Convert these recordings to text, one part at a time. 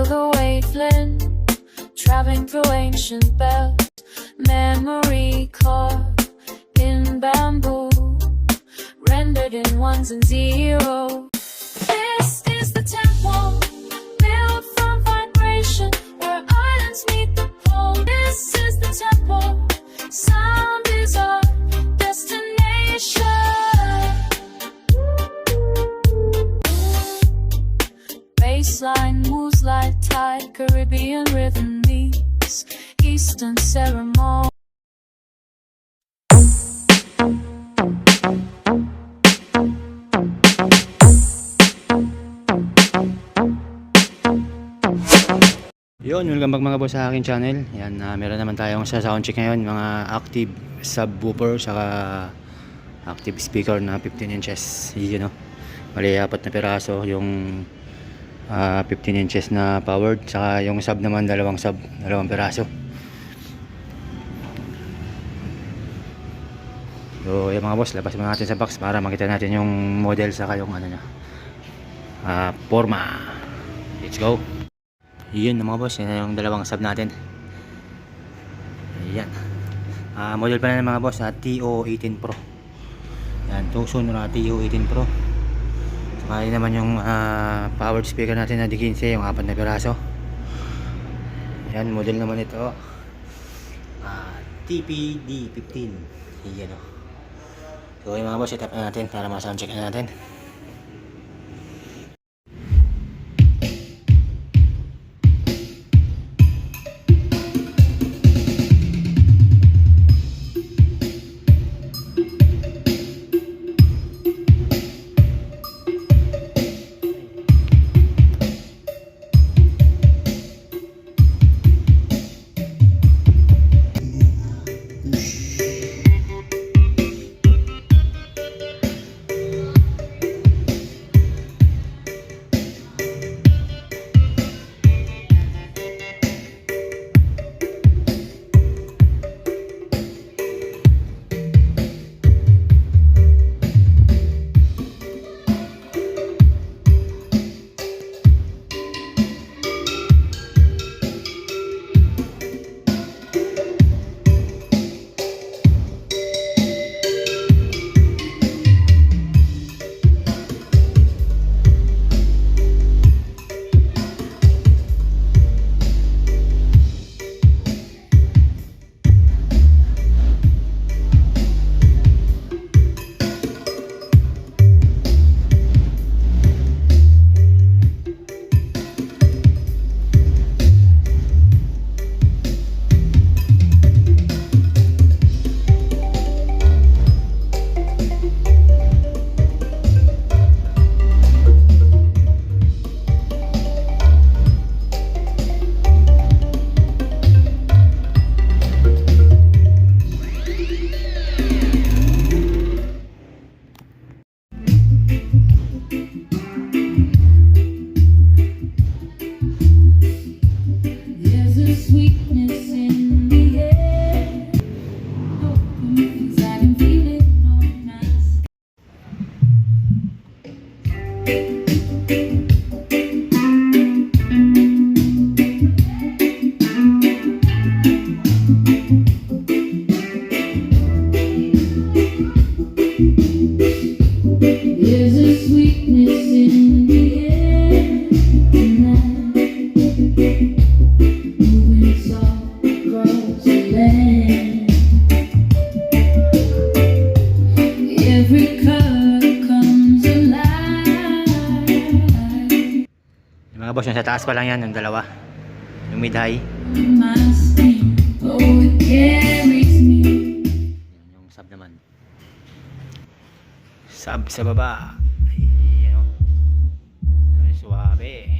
the wasteland, traveling through ancient bells, memory carved in bamboo, rendered in ones and zeros. This is the temple, built from vibration, where islands meet the pole. This is the temple, sound is our destination. Baseline moves like tide, Caribbean rhythm meets Eastern ceremony. Yun, welcome back mga boss sa aking channel. Yan, meron naman tayong sa soundcheck ngayon, mga active subwoofer saka active speaker na 15 inches. Yun, no? Mali, 4 na piraso yung 15 inches na powered, saka yung sub naman dalawang piraso. So yung mga boss, labas mo natin sa box para makita natin yung model saka yung ano nya, forma. Let's go. Yun mga boss, yan yung dalawang sub natin. Ayan, model pa na mga boss, TO18 Pro. Yan, Tucson na TO18 Pro. Saka yun naman yung powered speaker natin na D15, yung 4 na piraso. Yan, model naman ito, TPD15. Yan o. So yung mga boss, itap na natin para ma-soundcheck na natin. There's a sweetness in the air tonight, moving soft across the land. Every color comes alive. Yung mga boss, yung sa taas pa lang yan, yung dalawa, yung mid-high. My skin, oh, it carries me. Yung sub naman, sub sa baba. Ayan, ay, suwabe.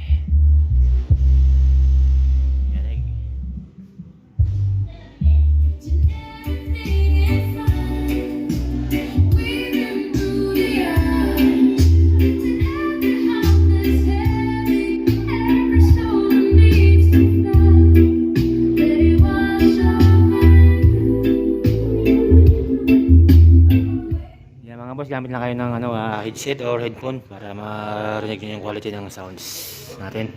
Yan, gamit lang kayo ng headset or headphone para marinig nyo yung quality ng sounds natin.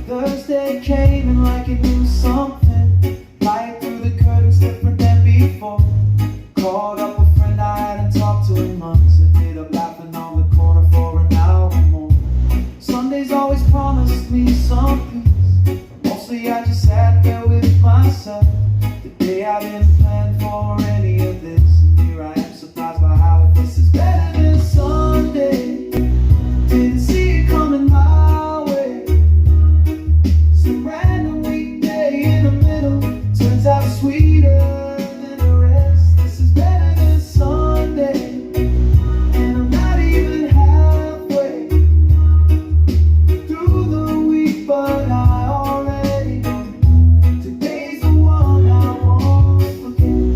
Thursday came and like it knew something. Light through the curtains different than before. Called up a friend I hadn't talked to in months. Ended up laughing on the corner for an hour more. Sundays always promised me some peace. Mostly I just sat there with myself. The day I didn't plan for any of this. And here I am surprised by how this is better than Sunday. Didn't see it coming my way. Some random weekday in the middle turns out sweeter than the rest. This is better than Sunday, and I'm not even halfway through the week, but I already know today's the one I won't forget.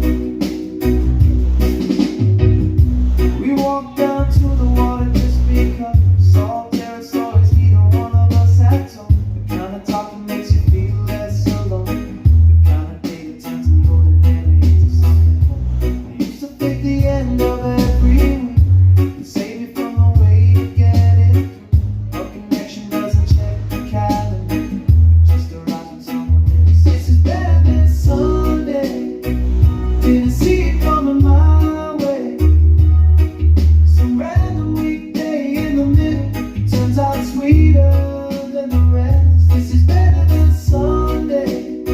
We walked down to the water just because solitary stories neither one of us had told. The kind of talk that makes you feel less alone. The kind of day that turns the ordinary into something more. I used to think the end of every week would save you from the way to get it through. A connection doesn't check the calendar, it just arrives when someone else. This is better than Sunday. Didn't see it coming my way. Some random weekday in the middle turns out sweeter than the rest. This is better than Sunday,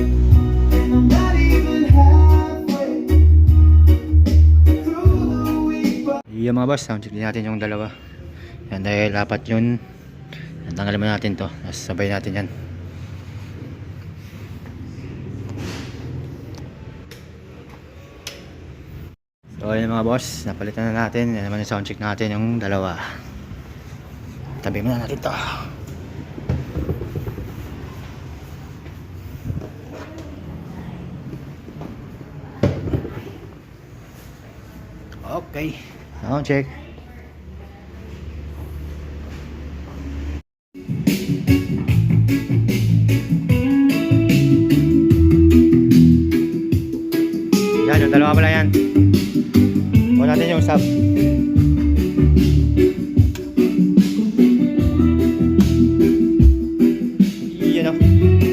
and I'm not even halfway through the week. But Yung mga boss, sound check din natin yung dalawa. Yan, dahil apat yun. Yan, tanggalin mo natin to. Tapos sabay natin yan. So ayun mga boss, napalitan na natin. Yan naman yung sound check natin yung dalawa. Tabi mo na natin to. Okay, sound check. Yan, yung dalawa pala yan. Kuha natin yung sub. Yun o.